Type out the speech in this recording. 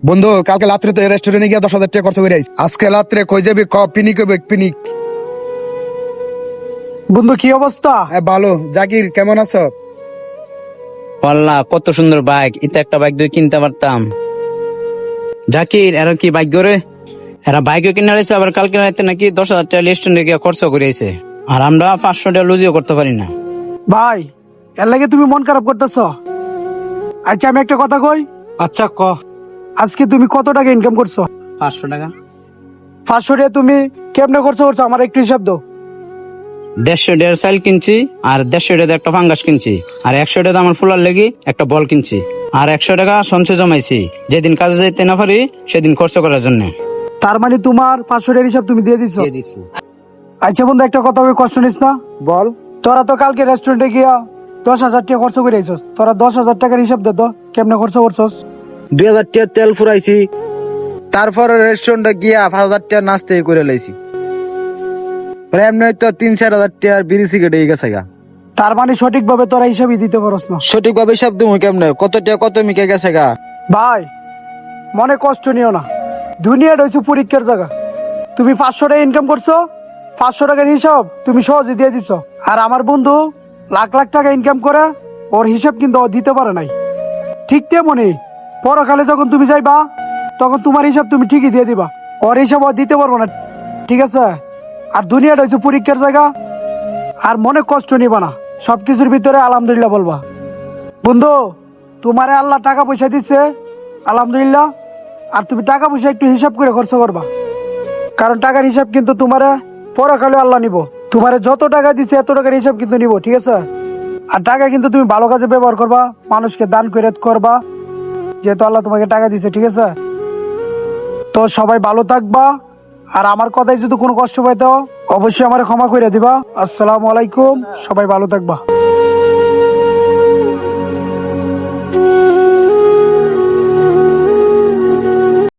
বন্ধু, কালকে রাত্রে তো রেস্টুরেন্টে গিয়ে 10,000 টাকা খরচ করে আইছি। আজকে রাত্রে কই যাবি ক? পিনিক হবে পিনিক। বন্ধু কি অবস্থা? হ্যাঁ ভালো। জাকির কেমন আছো? পাল্লা কত সুন্দর বাইক, এটা একটা বাইক দুই কিনতে পারতাম। জাকির এরা কি বাইক করে, এরা বাইকও কিনে রয়েছে, আবার কালকে রাতে নাকি 10,000 টাকা রেস্টুরেন্টে গিয়ে খরচ করে আইছে। আর আমরা 500 টাকা লুজিও করতে পারি না। ভাই, এর লাগে তুমি মন খারাপ করতেছ? আচ্ছা আমি একটা কথা কই। আচ্ছা ক। আজকে তুমি কত টাকা ইনকাম করছো? 500 টাকা। 500 টাকা তুমি কেমনে খরচ করছো আমার একটু হিসাব দাও। 150 টাকার চাইল কিনছি, আর 150 টাকা একটা ফাঙ্গাস কিনছি, আর 100 টাকা আমার ফুলার লেগে একটা বল কিনছি, আর 100 টাকা সঞ্চয় জমাইছি যেদিন কাজে যাইতে না পারি সেদিন খরচ করার জন্য। তার মানে তোমার 500 টাকার হিসাব তুমি দিয়ে দিছো। আচ্ছা বন্ধু, একটা কথা কই, কষ্ট নিস না। বল। তোরা তো কালকে রেস্টুরেন্টে গিয়া 10,000 টাকা খরচ করে আইছস। তোরা 10,000 টাকার হিসাব দে তো কেমনে খরচ করছস। 2,000 টাকা তেল ফুরাইছি, তারপরে রেস্টুরেন্টে গিয়া 5,000 টাকা নাস্তে করে লাইছি। এমনি তো 3-4 হাজার টাকার বিড়ি সিগারেট এই গেছে গা। তার মানে সঠিকভাবে তোরা হিসাবই দিতে পারস না। সঠিকভাবে হিসাব দেবো কেমনে? কত টাকা কত মিকে গেছে গা। ভাই, মনে কষ্ট নিও না। দুনিয়াটা হচ্ছে পরীক্ষার জায়গা। তুমি 500 টাকা ইনকাম করছো, 500 টাকার হিসাব তুমি সহজে দিয়ে দিছো। আর আমার বন্ধু লাখ লাখ টাকা ইনকাম করে, ওর হিসাব কিন্তু ও দিতে পারে নাই। ঠিক তেমনি পরকালে যখন তুমি যাইবা, তখন তোমার হিসাব তুমি ঠিকই দিয়ে দিবা, ওর হিসাব ও দিতে পারবো না। ঠিক আছে? আর দুনিয়াটা হচ্ছে পরীক্ষার জায়গা। আর মনে কষ্ট নিবা না, সবকিছুর ভিতরে আলহামদুলিল্লাহ বলবা। বন্ধু, তোমারে আল্লাহ টাকা পয়সা দিচ্ছে, আলহামদুলিল্লাহ। আর তুমি টাকা পয়সা একটু হিসাব করে খরচ করবা, কারণ টাকার হিসাব কিন্তু তোমারে পরকালে আল্লাহ নিব। তোমারে যত টাকা দিচ্ছে এত টাকার হিসাব কিন্তু নিব, ঠিক আছে? আর টাকা কিন্তু তুমি ভালো কাজে ব্যবহার করবা, মানুষকে দান করে করবা, যেহেতু আল্লাহ তোমাকে টাকা দিচ্ছে, ঠিক আছে? তো সবাই ভালো থাকবা। আর আমার কথায় যদি কোনো কষ্ট পাইতো অবশ্যই আমার ক্ষমা করে দিবা। আসসালামু আলাইকুম, সবাই ভালো থাকবা।